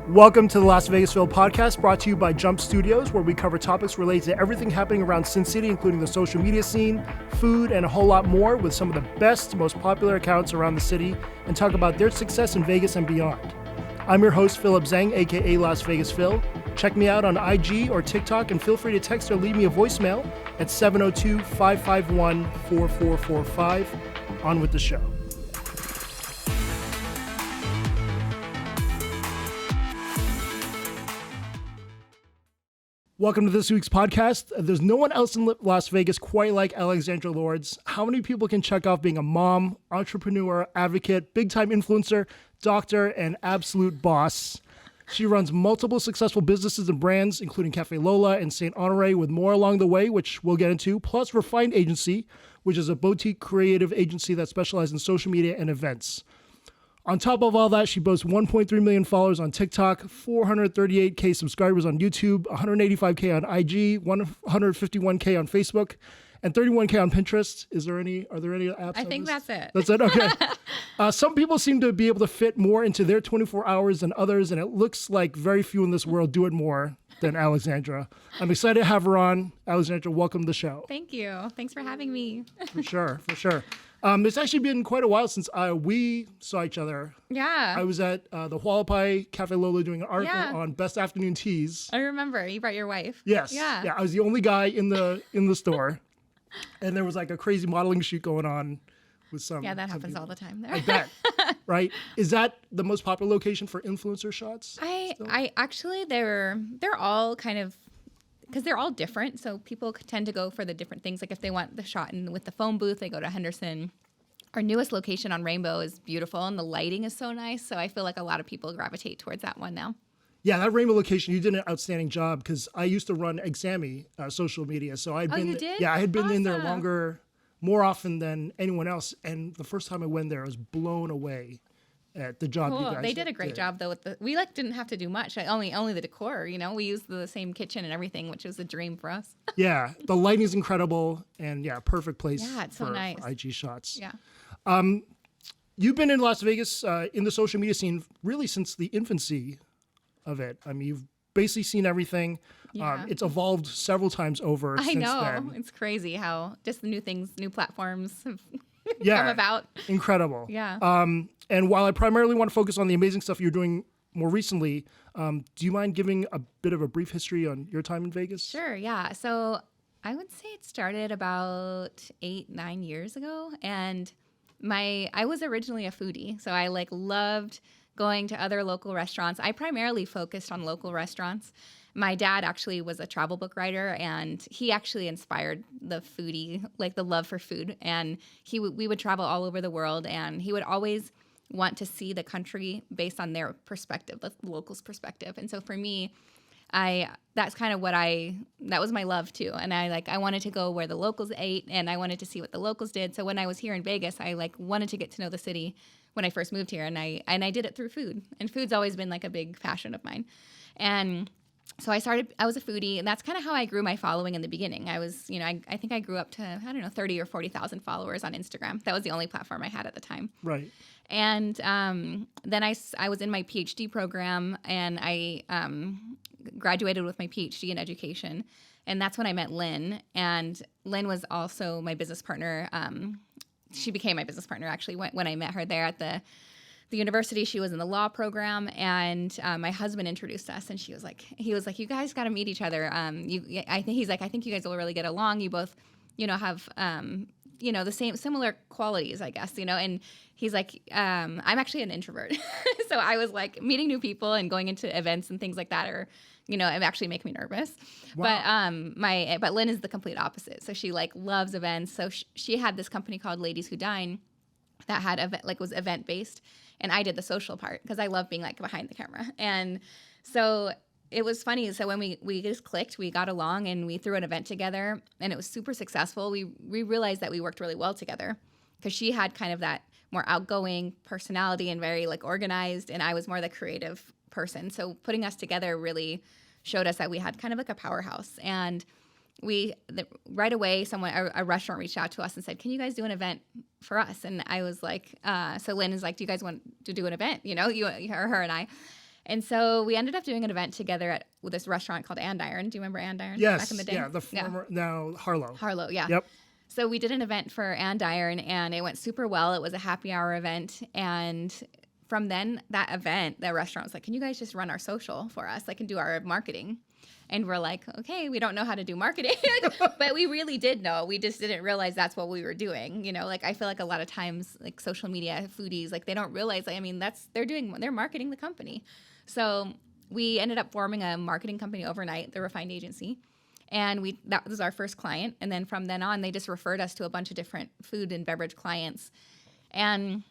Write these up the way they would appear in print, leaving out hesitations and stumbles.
Welcome to the Las Vegasville podcast, brought to you by Jump Studios, where we cover topics related to everything happening around Sin City, including the social media scene, food, and a whole lot more, with some of the best, most popular accounts around the city, and talk about their success in Vegas and beyond. I'm your host, Philip Zhang, aka Las Vegas Phil. Check me out on IG or TikTok, and feel free to text or leave me a voicemail at 702-551-4445. On with the show. Welcome to this week's podcast. There's no one else in Las Vegas quite like Alexandra Lourdes. How many people can check off being a mom, entrepreneur, advocate, big-time influencer, doctor, and absolute boss? She runs multiple successful businesses and brands, including Cafe Lola and St. Honore, with more along the way, which we'll get into, plus Refined Agency, which is a boutique creative agency that specializes in social media and events. On top of all that, she boasts 1.3 million followers on TikTok, 438K subscribers on YouTube, 185K on IG, 151K on Facebook, and 31K on Pinterest. Are there any apps? I think that's it. That's it? Okay. Some people seem to be able to fit more into their 24 hours than others, and it looks like very few in this world do it more than Alexandra. I'm excited to have her on. Alexandra, welcome to the show. Thank you. Thanks for having me. For sure. It's actually been quite a while since we saw each other. Yeah. I was at the Hualapai Cafe Lola doing an article on best afternoon teas. I remember. You brought your wife. Yes. Yeah. I was the only guy in the store. And there was like a crazy modeling shoot going on with some. Yeah, that happens all the time there. I bet. Right? Is that the most popular location for influencer shots? I actually, they're all kind of, because they're all different. So people tend to go for the different things. Like if they want the shot with the phone booth, they go to Henderson. Our newest location on Rainbow is beautiful and the lighting is so nice. So I feel like a lot of people gravitate towards that one now. Yeah, that Rainbow location, you did an outstanding job, because I used to run Exami social media. So you did? Yeah, I had been in there more often than anyone else. And the first time I went there, I was blown away at the job you guys They did a great job though. We didn't have to do much. Only the decor. We used the same kitchen and everything, which was a dream for us. Yeah, the lighting is incredible, and perfect place. Yeah, it's so nice. For IG shots. Yeah. You've been in Las Vegas in the social media scene really since the infancy of it. I mean, you've basically seen everything. Yeah. It's evolved several times over. I know. Then. It's crazy how just the new things, new platforms have come about. Incredible. Yeah. And while I primarily want to focus on the amazing stuff you're doing more recently, do you mind giving a bit of a brief history on your time in Vegas? Sure, yeah. So I would say it started about 8-9 years ago. And I was originally a foodie. So I loved going to other local restaurants. I primarily focused on local restaurants. My dad actually was a travel book writer, and he actually inspired the foodie, the love for food. And we would travel all over the world, and he would always want to see the country based on their perspective, the locals' perspective. And so for me, that's kind of that was my love too. And I wanted to go where the locals ate, and I wanted to see what the locals did. So when I was here in Vegas, I wanted to get to know the city when I first moved here, and I did it through food. And food's always been a big passion of mine. And so I was a foodie, and that's kind of how I grew my following in the beginning. I was, I think I grew up to, 30 or 40,000 followers on Instagram. That was the only platform I had at the time. Right. And then I was in my PhD program, and I graduated with my PhD in education. And that's when I met Lynn. And Lynn was also my business partner. She became my business partner, actually, when I met her there at the university. She was in the law program, and my husband introduced us, and he was like, you guys got to meet each other. I think you guys will really get along. You both, have, the similar qualities, I guess, and he's like, I'm actually an introvert. So I was meeting new people and going into events and things like that it actually make me nervous. Wow. But Lynn is the complete opposite. So she loves events. So she had this company called Ladies Who Dine that had was event based. And I did the social part because I love being behind the camera. And so it was funny. So when we just clicked, we got along, and we threw an event together, and it was super successful. We realized that we worked really well together because she had kind of that more outgoing personality and very organized, and I was more the creative person. So putting us together really showed us that we had kind of a powerhouse. And right away, a restaurant reached out to us and said, "Can you guys do an event for us?" And I was like, so Lynn is like, "Do you guys want to do an event? Her and I." And so we ended up doing an event together with this restaurant called Andiron. Do you remember Andiron? Yes. Back in the day? Yeah. The former, now Harlow. Harlow, yeah. Yep. So we did an event for Andiron, and it went super well. It was a happy hour event. And from then, that event, the restaurant was like, can you guys just run our social for us? Like, and do our marketing. And we're like, okay, we don't know how to do marketing, but we really did know. We just didn't realize that's what we were doing. You know, like I feel like a lot of times, like social media foodies, like they don't realize. Like, I mean, they're marketing the company. So we ended up forming a marketing company overnight, the Refined Agency, and that was our first client. And then from then on, they just referred us to a bunch of different food and beverage clients, and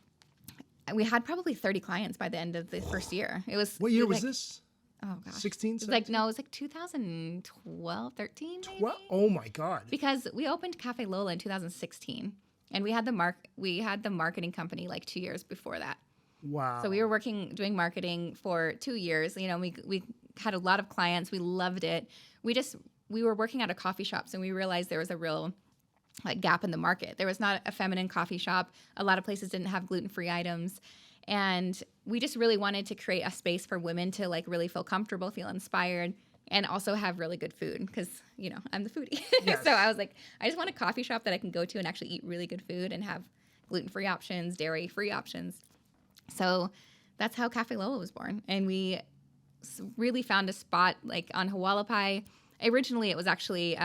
we had probably 30 clients by the end of the first year. It was What year was this? Oh gosh. 16, It was like, no, it was like 2012, 13 maybe. Oh my God. Because we opened Cafe Lola in 2016, and we had the marketing company like 2 years before that. Wow. So we were doing marketing for 2 years. You know, we had a lot of clients. We loved it. We were working at a coffee shop, and we realized there was a real like gap in the market. There was not a feminine coffee shop. A lot of places didn't have gluten-free items. And we just really wanted to create a space for women to like really feel comfortable, feel inspired, and also have really good food because, you know, I'm the foodie. Yes. So I was like, I just want a coffee shop that I can go to and actually eat really good food and have gluten-free options, dairy-free options. So that's how Cafe Lola was born. And we really found a spot like on Hualapai. Originally, it was actually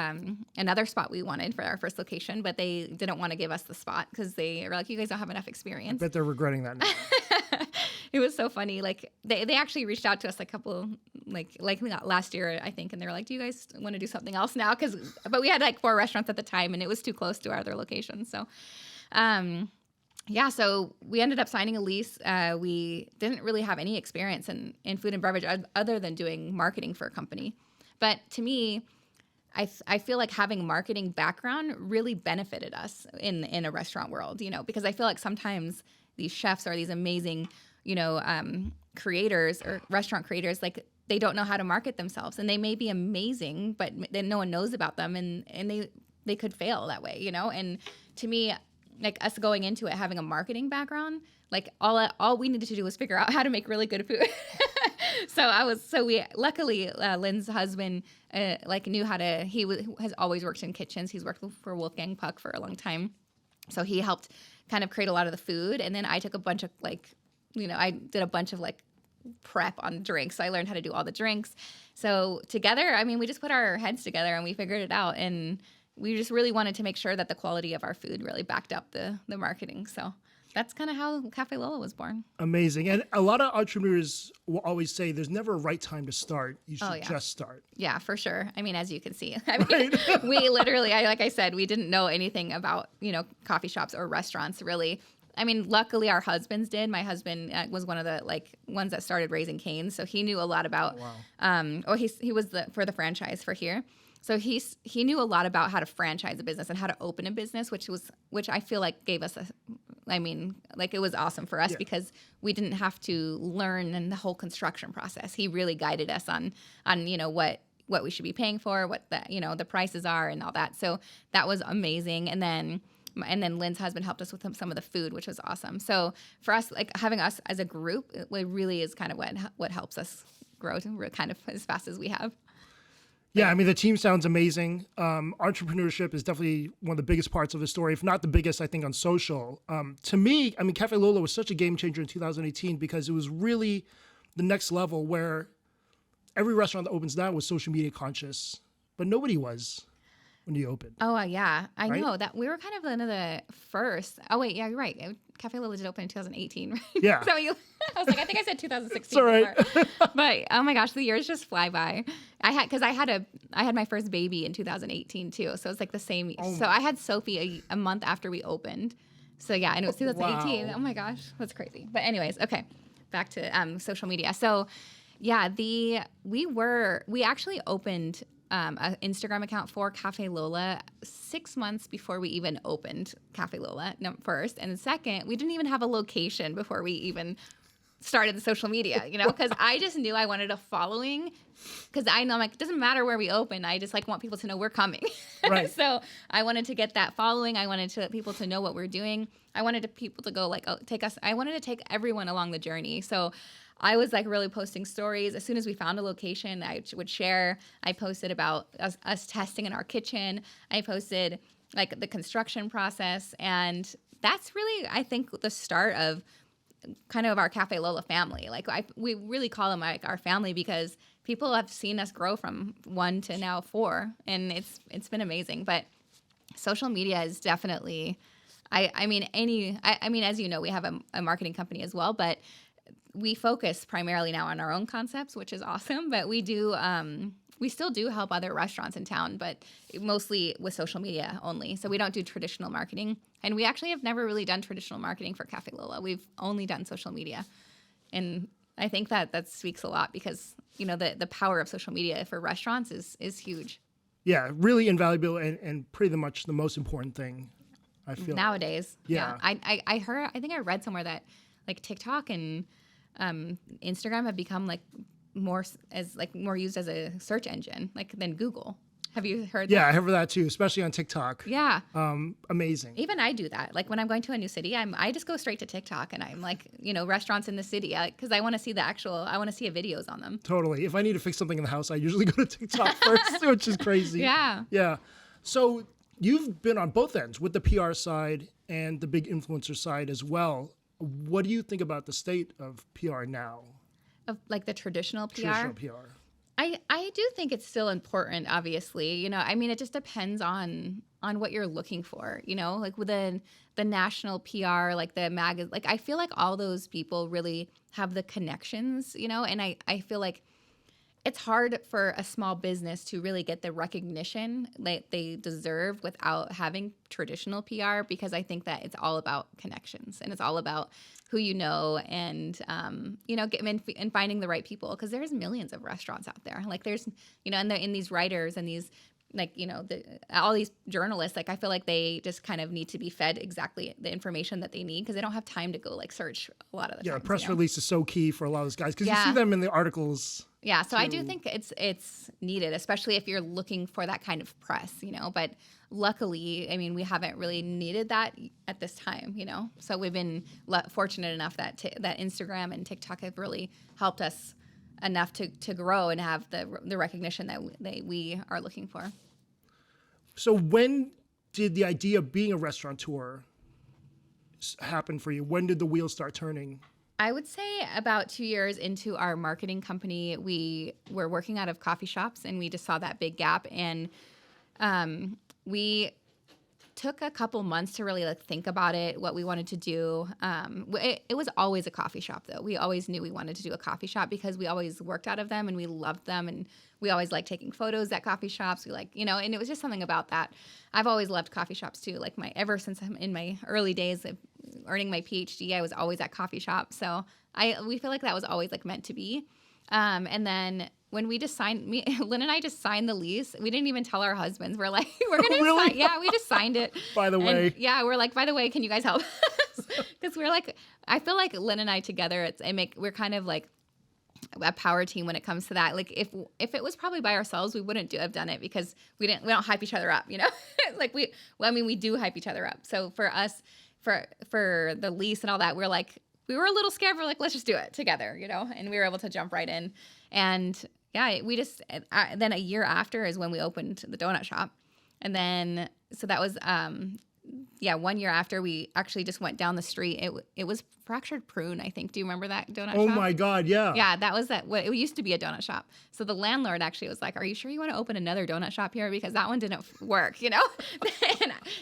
another spot we wanted for our first location, but they didn't want to give us the spot because they were like, you guys don't have enough experience. I bet they're regretting that now. It was so funny. Like they actually reached out to us a couple, like last year, I think, and they were like, do you guys want to do something else now? But we had like 4 restaurants at the time, and it was too close to our other locations. So, yeah, so we ended up signing a lease. We didn't really have any experience in food and beverage other than doing marketing for a company. But to me, I feel like having a marketing background really benefited us in a restaurant world, you know, because I feel like sometimes these chefs are these amazing, you know, creators or restaurant creators, like they don't know how to market themselves, and they may be amazing, but then no one knows about them, and they could fail that way, you know. And to me, like us going into it having a marketing background, like all we needed to do was figure out how to make really good food. Luckily Lynn's husband like knew how to. Has always worked in kitchens. He's worked for Wolfgang Puck for a long time, so he helped kind of create a lot of the food. And then I took a bunch of like, you know, I did a bunch of like prep on drinks. So I learned how to do all the drinks. So together, I mean, we just put our heads together and we figured it out. And we just really wanted to make sure that the quality of our food really backed up the marketing. So that's kind of how Cafe Lola was born. Amazing. And a lot of entrepreneurs will always say there's never a right time to start. You should just start. Yeah, for sure. I mean, as you can see, I mean, we literally, like I said, we didn't know anything about, you know, coffee shops or restaurants really. I mean, luckily our husbands did. My husband was one of the like ones that started Raising Cane's. So he knew a lot about, he was for the franchise for here. So he knew a lot about how to franchise a business and how to open a business, which I feel like gave us it was awesome for us because we didn't have to learn in the whole construction process. He really guided us on you know what we should be paying for, what the prices are and all that. So that was amazing. And then Lynn's husband helped us with some of the food, which was awesome. So for us, like having us as a group, it really is kind of what helps us grow kind of as fast as we have. Yeah, I mean, the team sounds amazing. Entrepreneurship is definitely one of the biggest parts of the story, if not the biggest, I think, on social. To me, I mean, Cafe Lola was such a game changer in 2018 because it was really the next level where every restaurant that opens now was social media conscious, but nobody was when you opened. Oh, yeah. I know that we were kind of one of the first. Oh, wait. Yeah, you're right. Cafe Lola did open in 2018, right? Yeah. So I was like, I think I said 2016. It's all right. But oh my gosh, the years just fly by. I had my first baby in 2018 too. So it's like the same. So I had Sophie a month after we opened. So yeah, and it was 2018. Wow. Oh my gosh, that's crazy. But anyways, okay, back to social media. So yeah, we actually opened an Instagram account for Cafe Lola 6 months before we even opened Cafe Lola first. And second, we didn't even have a location before we even started the social media, you know, because I just knew I wanted a following because I know it doesn't matter where we open. I just want people to know we're coming. Right. So I wanted to get that following. I wanted people to know what we're doing. I wanted people to go I wanted to take everyone along the journey. So I was like really posting stories. As soon as we found a location, I would share. I posted about us testing in our kitchen. I posted like the construction process. And that's really, I think, the start of kind of our Cafe Lola family. Like we really call them like our family because people have seen us grow from 1 to now 4, and it's been amazing. But social media is definitely, I mean, as you know, we have a marketing company as well, but we focus primarily now on our own concepts, which is awesome. But we still do help other restaurants in town, but mostly with social media only. So we don't do traditional marketing. And we actually have never really done traditional marketing for Cafe Lola. We've only done social media. And I think that speaks a lot because, you know, the power of social media for restaurants is huge. Yeah, really invaluable and pretty much the most important thing, I feel. Nowadays. Yeah. I think I read somewhere that like TikTok and Instagram have become like more used as a search engine like than Google. Have you heard that? Yeah, I heard that too, especially on TikTok. Yeah. Amazing. Even I do that. Like when I'm going to a new city, I just go straight to TikTok and I'm like, you know, restaurants in the city because I want to see I want to see videos on them. Totally. If I need to fix something in the house, I usually go to TikTok first, which is crazy. Yeah. Yeah. So you've been on both ends with the PR side and the big influencer side as well. What do you think about the state of PR now? Of like the traditional PR? Traditional PR. I do think it's still important, obviously. You know, I mean, it just depends on what you're looking for, you know, like within the national PR, like the like I feel like all those people really have the connections, you know, and I feel like it's hard for a small business to really get the recognition that they deserve without having traditional PR because I think that it's all about connections and it's all about who you know and, you know, and finding the right people because there's millions of restaurants out there. Like there's, you know, and in these writers and these, like, you know, all these journalists, like I feel like they just kind of need to be fed exactly the information that they need because they don't have time to go like search a lot of the time. Yeah, press release is so key for a lot of those guys because you Yeah. see them in the articles. Yeah, so I do think it's needed, especially if you're looking for that kind of press, you know. But luckily, I mean, we haven't really needed that at this time, you know. So we've been fortunate enough that that Instagram and TikTok have really helped us enough to grow and have the recognition that we are looking for. So when did the idea of being a restaurateur happen for you? When did the wheels start turning? I would say about 2 years into our marketing company, we were working out of coffee shops and we just saw that big gap. And we took a couple months to really like think about it, what we wanted to do. It was always a coffee shop though. We always knew we wanted to do a coffee shop because we always worked out of them and we loved them. And we always liked taking photos at coffee shops. We like, you know, and it was just something about that. I've always loved coffee shops too. Like ever since I'm in my early days of earning my PhD, I was always at coffee shops. So we feel like that was always like meant to be. And then when we just Lynn and I just signed the lease. We didn't even tell our husbands. We're like, we're going to Really? sign. Yeah, we just signed it. By the way. And yeah, we're like, by the way, can you guys help us? Because we're like, I feel like Lynn and I together, we're kind of like a power team when it comes to that. Like if it was probably by ourselves, we wouldn't have done it because we don't hype each other up, you know? Like we do hype each other up. So for us, for the lease and all that, we were a little scared. We're like, let's just do it together, you know? And we were able to jump right in. And yeah, we just, then a year after is when we opened the donut shop. And then, so that was, 1 year after, we actually just went down the street. It was Fractured Prune, I think. Do you remember that donut shop? Oh my God, yeah. Yeah, that was that. It used to be a donut shop. So the landlord actually was like, "Are you sure you want to open another donut shop here? Because that one didn't work, you know."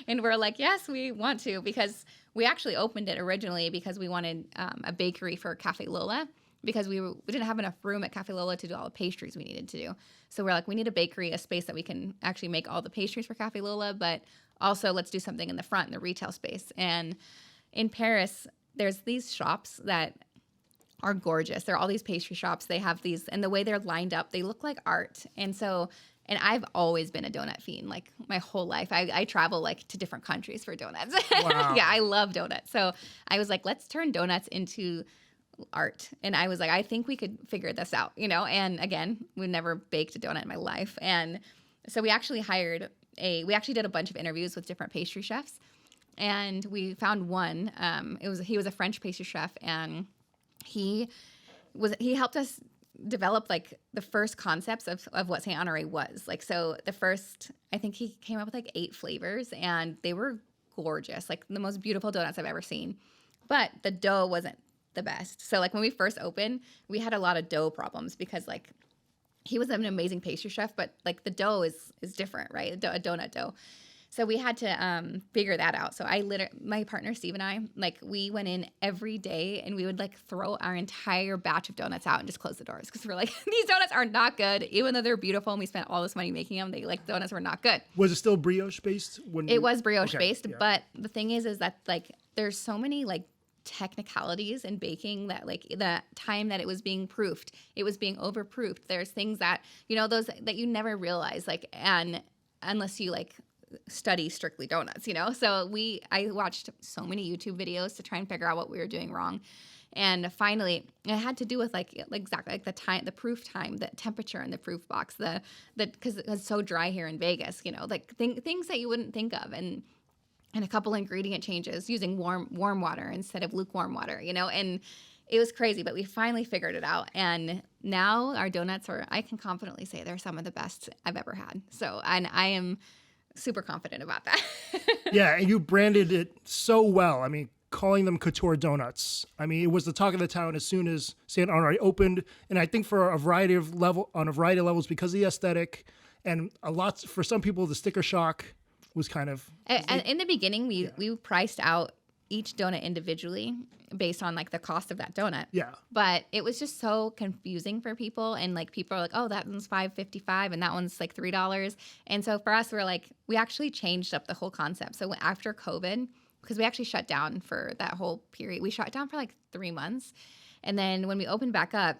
and we're like, "Yes, we want to," because we actually opened it originally because we wanted a bakery for Cafe Lola because we didn't have enough room at Cafe Lola to do all the pastries we needed to do. So we're like, we need a bakery, a space that we can actually make all the pastries for Cafe Lola, but also let's do something in the front in the retail space. And in Paris, there's these shops that are gorgeous. There are all these pastry shops. They have these, and the way they're lined up, they look like art. And I've always been a donut fiend, like my whole life. I travel like to different countries for donuts. Wow. Yeah, I love donuts. So I was like, let's turn donuts into art. And I was like, I think we could figure this out, you know? And again, we've never baked a donut in my life. And so we actually did a bunch of interviews with different pastry chefs. And we found one. He was a French pastry chef, and he he helped us develop like the first concepts of what St. Honore was. Like, so the first, I think he came up with like 8 flavors, and they were gorgeous, like the most beautiful donuts I've ever seen. But the dough wasn't the best. So like when we first opened, we had a lot of dough problems because like he was an amazing pastry chef, but like the dough is different, right? A donut dough. So we had to figure that out. So my partner Steve and I, like we went in every day and we would like throw our entire batch of donuts out and just close the doors because we're like, these donuts are not good. Even though they're beautiful and we spent all this money making them, donuts were not good. Was it still brioche based? It was brioche based, but the thing is that like there's so many like technicalities in baking that like the time that it was being proofed, it was being overproofed. There's things that, those that you never realize, like, and unless you like study strictly donuts, So I watched so many YouTube videos to try and figure out what we were doing wrong. And finally, it had to do with like exactly like the time, the proof time, the temperature in the proof box, because it's so dry here in Vegas, like things that you wouldn't think of, and a couple ingredient changes using warm water instead of lukewarm water, and it was crazy, but we finally figured it out. And now our donuts I can confidently say they're some of the best I've ever had. So, and I am super confident about that. Yeah, and you branded it so well. I mean, calling them couture donuts. I mean, it was the talk of the town as soon as St. Honore opened, and I think for a variety of levels because of the aesthetic, and for some people the sticker shock was kind of. And in the beginning, we priced out each donut individually based on like the cost of that donut. Yeah. But it was just so confusing for people, and like people are like, oh, that one's $5.55 and that one's like $3. And so for us, we actually changed up the whole concept. So after COVID, because we actually shut down for that whole period, we shut down for like 3 months. And then when we opened back up,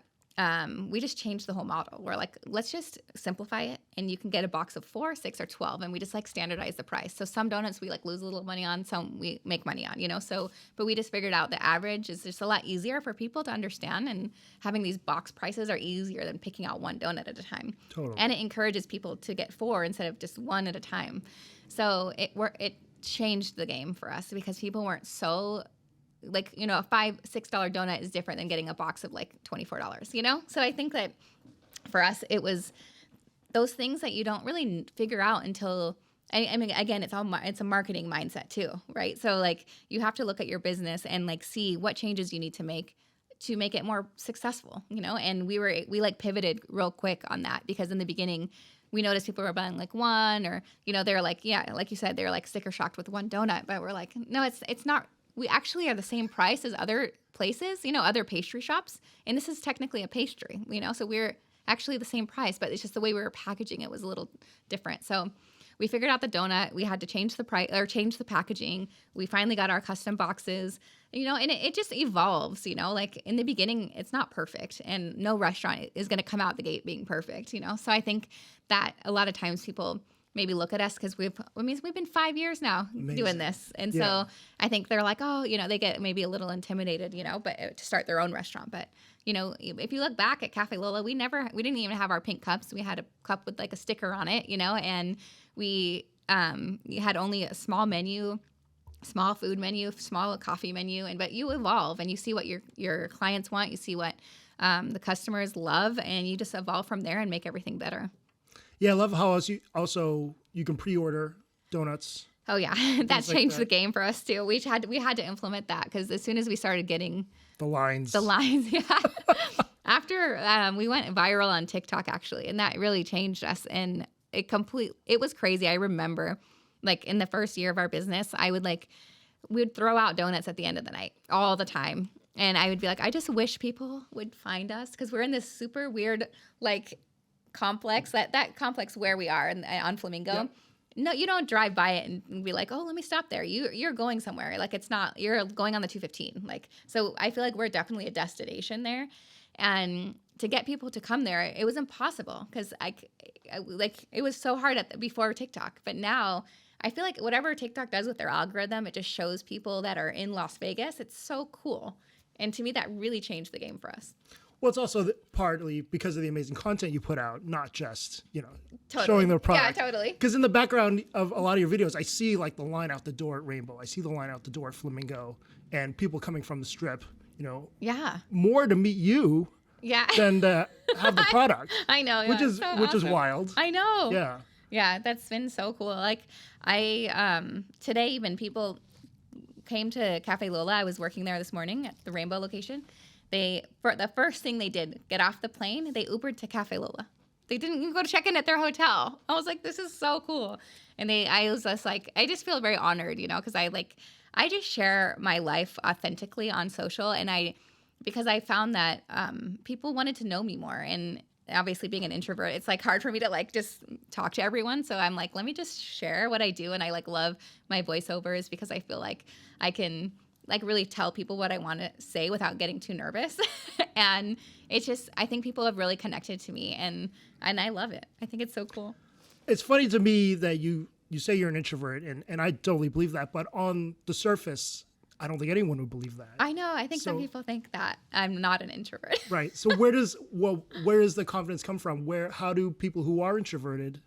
we just changed the whole model. We're like, let's just simplify it, and you can get a box of 4, 6, or 12, and we just like standardize the price. So some donuts we like lose a little money on, some we make money on, So, but we just figured out the average is just a lot easier for people to understand, and having these box prices are easier than picking out one donut at a time. Totally. And it encourages people to get 4 instead of just 1 at a time. So it changed the game for us because people weren't so. Like, a $5, $6 donut is different than getting a box of like $24, So I think that for us, it was those things that you don't really figure out until, I mean, again, it's a marketing mindset too, right? So like you have to look at your business and like see what changes you need to make it more successful, And we like pivoted real quick on that because in the beginning, we noticed people were buying like one, or, they're like, yeah, like you said, they're like sticker shocked with one donut, but we're like, no, it's not. We actually are the same price as other places, other pastry shops. And this is technically a pastry, so we're actually the same price, but it's just the way we were packaging it was a little different. So we figured out the donut. We had to change the price or change the packaging. We finally got our custom boxes, and it just evolves, like in the beginning, it's not perfect, and no restaurant is going to come out the gate being perfect, So I think that a lot of times people maybe look at us because we've been 5 years now doing this. And so I think they're like, oh, they get maybe a little intimidated, but to start their own restaurant. But, if you look back at Cafe Lola, we didn't even have our pink cups. We had a cup with like a sticker on it, and we had only a small menu, small food menu, small coffee menu. But you evolve and you see what your clients want. You see what the customers love, and you just evolve from there and make everything better. Yeah, I love how you can pre-order donuts. Oh yeah, that changed the game for us too. We had to implement that because as soon as we started getting the lines, yeah. After we went viral on TikTok actually, and that really changed us. And it was crazy. I remember, like in the first year of our business, we'd throw out donuts at the end of the night all the time. And I would be like, I just wish people would find us because we're in this super weird like complex, that complex where we are on Flamingo. Yep. No, you don't drive by it and be like, oh, let me stop there. You're going somewhere. Like it's not, you're going on the 215. Like, so I feel like we're definitely a destination there. And to get people to come there, it was impossible because it was so hard before TikTok. But now I feel like whatever TikTok does with their algorithm, it just shows people that are in Las Vegas. It's so cool. And to me, that really changed the game for us. Well, it's also partly because of the amazing content you put out, not just, totally. Showing their product. Yeah, totally. Because in the background of a lot of your videos, I see like the line out the door at Rainbow. I see the line out the door at Flamingo and people coming from the Strip, Yeah. more to meet you Yeah. than to have the product. I know. Which yeah, is so which is awesome. wild. I know. Yeah. Yeah, that's been so cool. Like today even people came to Cafe Lola. I was working there this morning at the Rainbow location. For the first thing they did, get off the plane, they Ubered to Cafe Lola. They didn't even go to check in at their hotel. I was like, this is so cool. And I was just like, I just feel very honored, because I just share my life authentically on social, and because I found that people wanted to know me more. And obviously being an introvert, it's like hard for me to like just talk to everyone. So I'm like, let me just share what I do. And I like love my voiceovers because I feel like I can like really tell people what I want to say without getting too nervous. And it's just, I think people have really connected to me, and I love it. I think it's so cool. It's funny to me that you say you're an introvert, and I totally believe that, but on the surface, I don't think anyone would believe that. I know. I think some people think that I'm not an introvert. Right. So where does the confidence come from? How do people who are introverted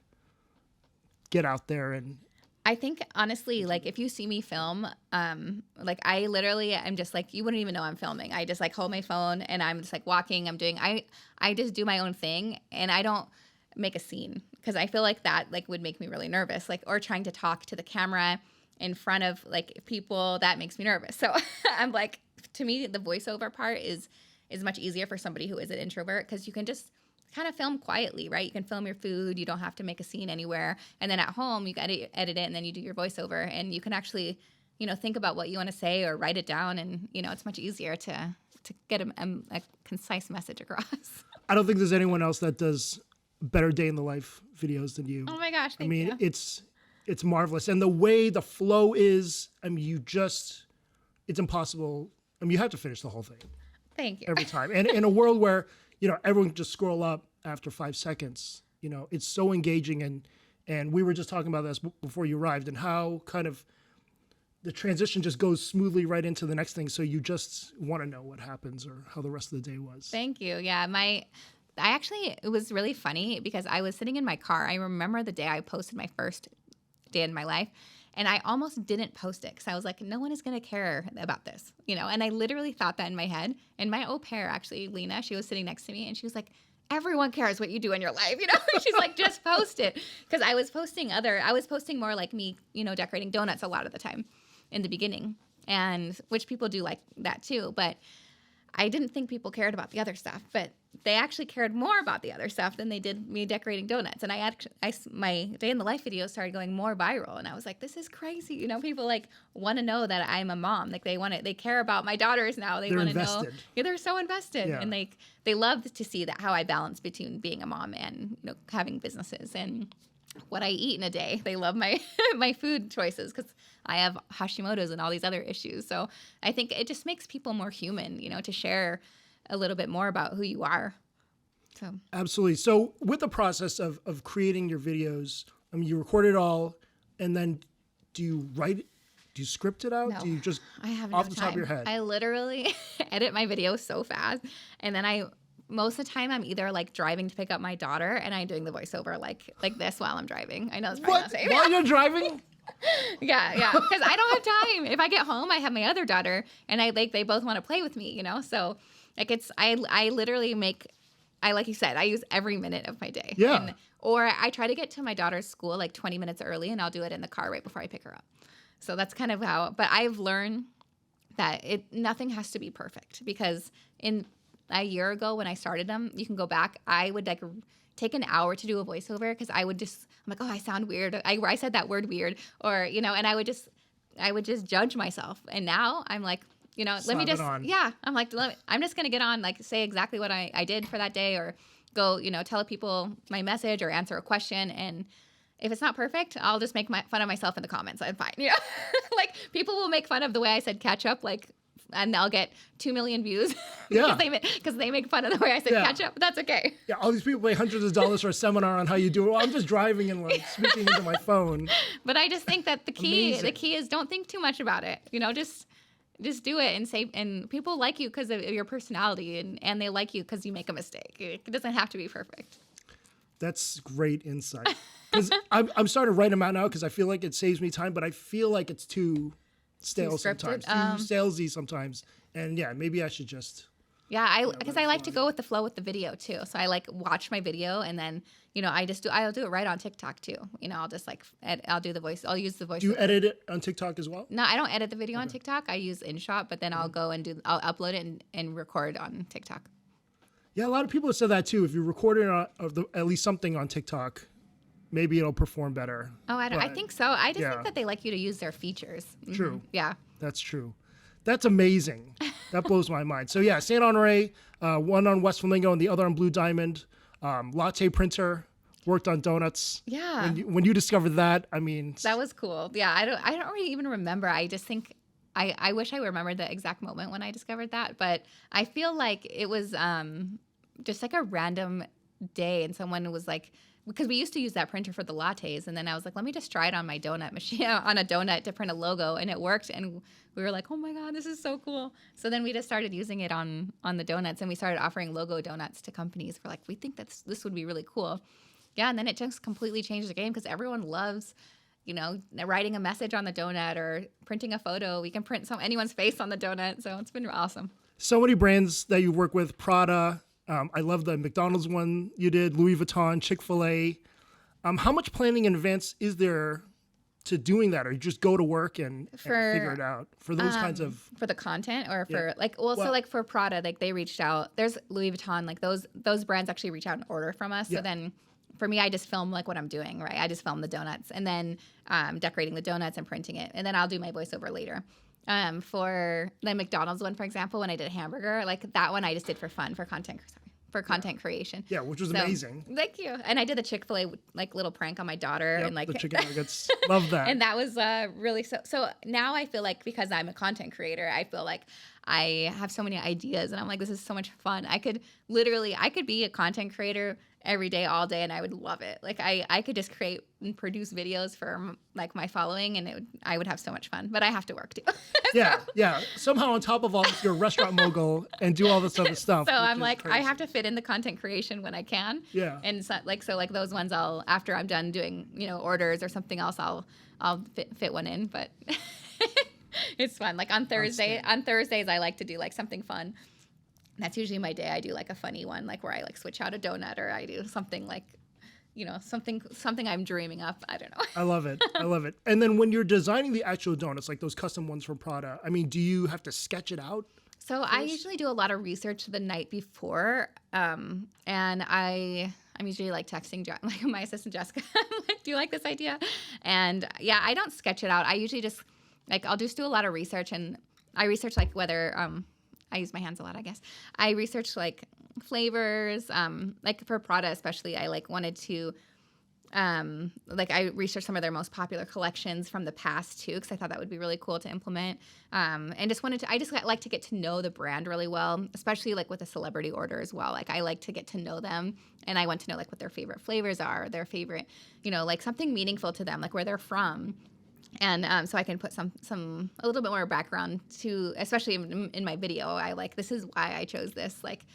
get out there? And I think honestly, like if you see me film, like I literally am just like, you wouldn't even know I'm filming. I just like hold my phone and I'm just like walking. I just do my own thing, and I don't make a scene because I feel like that like would make me really nervous, like, or trying to talk to the camera in front of like people, that makes me nervous. So I'm like, to me, the voiceover part is much easier for somebody who is an introvert, because you can just kind of film quietly, right? You can film your food. You don't have to make a scene anywhere. And then at home, you edit it, and then you do your voiceover, and you can actually, think about what you want to say or write it down. And, it's much easier to get a concise message across. I don't think there's anyone else that does better day in the life videos than you. Oh my gosh. I mean, you. it's marvelous. And the way the flow is, I mean, it's impossible. I mean, you have to finish the whole thing. Thank you. Every time. And in a world where, everyone can just scroll up after 5 seconds, it's so engaging. And we were just talking about this before you arrived, and how kind of the transition just goes smoothly right into the next thing. So you just want to know what happens or how the rest of the day was. Thank you. Yeah. It was really funny because I was sitting in my car. I remember the day I posted my first day in my life, and I almost didn't post it because I was like, no one is going to care about this, and I literally thought that in my head. And my au pair, actually, Lena, she was sitting next to me, and she was like, everyone cares what you do in your life, She's like, just post it. Because I was posting more like me, decorating donuts a lot of the time in the beginning, and which people do like that too. But I didn't think people cared about the other stuff, but they actually cared more about the other stuff than they did me decorating donuts. And my day in the life video started going more viral, and I was like, this is crazy. People like want to know that I'm a mom. Like they care about my daughters now. They want to know. Yeah, they're so invested, Yeah. and they love to see that how I balance between being a mom and having businesses and what I eat in a day. They love my my food choices because I have Hashimoto's and all these other issues. So I think it just makes people more human, to share a little bit more about who you are. So Absolutely. So with the process of creating your videos, I mean, you record it all, and then do you write it? Do you script it out? No, Do you just I have off no the time. top of your head? I literally edit my videos so fast, and then most of the time I'm either like driving to pick up my daughter, and I'm doing the voiceover like this while I'm driving. I know it's probably not safe. While you're driving? Yeah, because I don't have time. If I get home, I have my other daughter, and they both want to play with me, So like I literally like you said, I use every minute of my day. Yeah. Or I try to get to my daughter's school like 20 minutes early, and I'll do it in the car right before I pick her up. So that's kind of but I've learned that nothing has to be perfect, because in a year ago when I started them, you can go back, I would like take an hour to do a voiceover because I'm like, oh, I sound weird. I said that word weird, or, and I would just judge myself. And now I'm like, let me just, I'm like, I'm just going to get on, like say exactly what I did for that day, or go, tell people my message or answer a question. And if it's not perfect, I'll just make fun of myself in the comments. I'm fine. Like people will make fun of the way I said ketchup, like, and I'll get 2 million views because they make fun of the way I said ketchup. That's okay. Yeah, all these people pay hundreds of dollars for a seminar on how you do it. Well, I'm just driving and like speaking into my phone. But I just think that the key is don't think too much about it. Just do it and say, and people like you because of your personality, and they like you because you make a mistake. It doesn't have to be perfect. That's great insight. Because I'm starting to write them out now because I feel like it saves me time, but I feel like it's too stale sometimes, too salesy sometimes. And yeah, maybe I should just Yeah, because I like to go with the flow with the video too. So I like watch my video and then, I'll do it right on TikTok too. I'll just like, I'll do the voice. I'll use the voice. Do you edit it on TikTok as well? No, I don't edit the video on TikTok. I use InShot, but then I'll go and I'll upload it and record on TikTok. Yeah, a lot of people have said that too. If you record it at least something on TikTok, maybe it'll perform better. Oh, I think so. I just think that they like you to use their features. Mm-hmm. True. Yeah. That's true. That's amazing. That blows my mind. So yeah, Saint Honore, one on West Flamingo and the other on Blue Diamond. Latte printer, worked on donuts. Yeah. When you discovered that, I mean, that was cool. Yeah, I don't really even remember. I just think I wish I remembered the exact moment when I discovered that, but I feel like it was just like a random day, and someone was like, because we used to use that printer for the lattes, and then I was like, let me just try it on my donut machine, on a donut to print a logo, and it worked, and we were like, oh my God, this is so cool. So then we just started using it on the donuts, and we started offering logo donuts to companies. We're like, we think that this would be really cool. Yeah, and then it just completely changed the game because everyone loves, writing a message on the donut or printing a photo. We can print anyone's face on the donut, so it's been awesome. So many brands that you work with, Prada. I love the McDonald's one you did, Louis Vuitton, Chick-fil-A. How much planning in advance is there to doing that, or you just go to work and figure it out for those kinds of for the content, or for so like for Prada, like they reached out. There's Louis Vuitton, like those brands actually reach out and order from us. Yeah. So then for me, I just film like what I'm doing, right? I just film the donuts and then decorating the donuts and printing it, and then I'll do my voiceover later. For the McDonald's one, for example, when I did a hamburger, like that one I just did for fun, for content creation. Yeah, which was amazing. Thank you. And I did the Chick-fil-A like little prank on my daughter, and like the chicken nuggets. Love that. And that was really so now I feel like, because I'm a content creator, I feel like I have so many ideas, and I'm like, this is so much fun. I could be a content creator every day, all day, and I would love it. Like I could just create and produce videos for like my following, and I would have so much fun. But I have to work too. Yeah. Somehow on top of all this, you're a restaurant mogul and do all this other stuff. So I'm like, crazy. I have to fit in the content creation when I can. Yeah. And so like those ones, after I'm done doing orders or something else, I'll fit one in. But it's fun. Like on Thursdays I like to do like something fun. That's usually my day. I do like a funny one, like where I like switch out a donut, or I do something like, something I'm dreaming up. I don't know. I love it. And then when you're designing the actual donuts, like those custom ones from Prada, I mean, do you have to sketch it out? So first? I usually do a lot of research the night before, and I'm usually like texting like my assistant Jessica. I'm like, do you like this idea? And yeah, I don't sketch it out. I usually just I'll just do a lot of research, and I research like whether I use my hands a lot, I guess. I researched like flavors, like for Prada especially. I like wanted to, I researched some of their most popular collections from the past too, because I thought that would be really cool to implement. And I just like to get to know the brand really well, especially like with a celebrity order as well. Like I like to get to know them, and I want to know like what their favorite flavors are, their favorite, like something meaningful to them, like where they're from. And so I can put a little bit more background to, especially in my video. I like, this is why I chose this. Like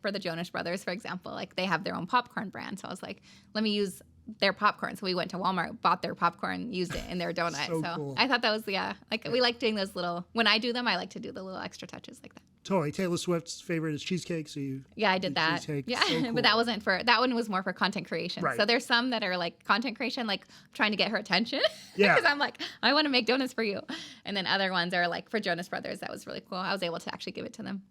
for the Jonas Brothers, for example, like they have their own popcorn brand. So I was like, let me use their popcorn. So we went to Walmart, bought their popcorn, used it in their donut. So cool. I thought that was, we like doing those when I do them, I like to do the little extra touches like that. Totally. Taylor Swift's favorite is cheesecake. So I did that. Cheesecake. Yeah, So cool. But that one was more for content creation. Right. So there's some that are like content creation, like trying to get her attention. Yeah. Because I'm like, I want to make donuts for you. And then other ones are like for Jonas Brothers. That was really cool. I was able to actually give it to them.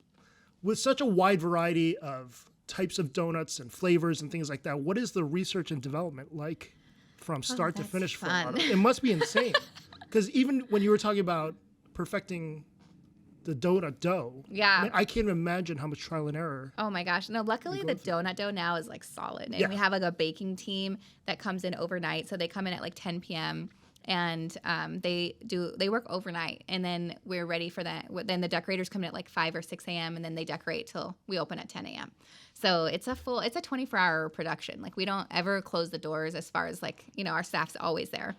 With such a wide variety of types of donuts and flavors and things like that, what is the research and development like from start to finish for a model? It must be insane. Because even when you were talking about perfecting the donut dough. Yeah. I can't imagine how much trial and error. Oh my gosh. No, luckily the donut dough now is like solid. And we have like a baking team that comes in overnight. So they come in at like 10 p.m. and they work overnight, and then we're ready for that. Then the decorators come in at like 5 or 6 a.m. and then they decorate till we open at 10 a.m. So it's a 24-hour production. Like we don't ever close the doors, as far as like, our staff's always there.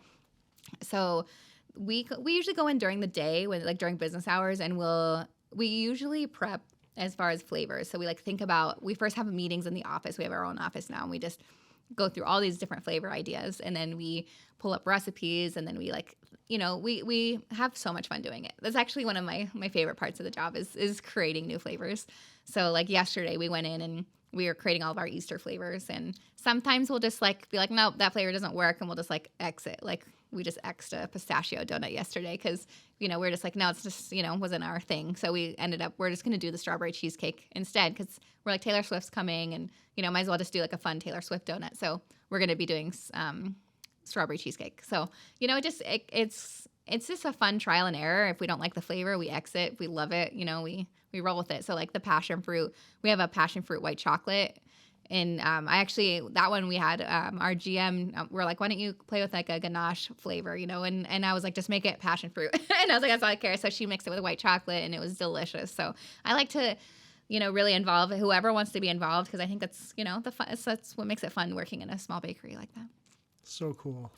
So we usually go in during the day, during business hours, and we usually prep as far as flavors. So we first have meetings in the office. We have our own office now, and we just go through all these different flavor ideas, and then we pull up recipes, and then we have so much fun doing it. That's actually one of my favorite parts of the job is creating new flavors. So like yesterday we went in and we were creating all of our Easter flavors, and sometimes we'll just like be like, nope, that flavor doesn't work, and we'll just like exit. Like we just X'd a pistachio donut yesterday because, we're just like, no, it's just, wasn't our thing. So we ended up, we're just going to do the strawberry cheesecake instead because we're like, Taylor Swift's coming, and, might as well just do like a fun Taylor Swift donut. So we're going to be doing strawberry cheesecake. So, it's just a fun trial and error. If we don't like the flavor, we exit. If we love it, we roll with it. So like the passion fruit, we have a passion fruit white chocolate. And that one we had our GM, we're like, why don't you play with like a ganache flavor, and I was like, just make it passion fruit. And I was like, that's all I care. So she mixed it with white chocolate and it was delicious. So I like to, really involve whoever wants to be involved because I think that's, that's what makes it fun working in a small bakery like that. So cool.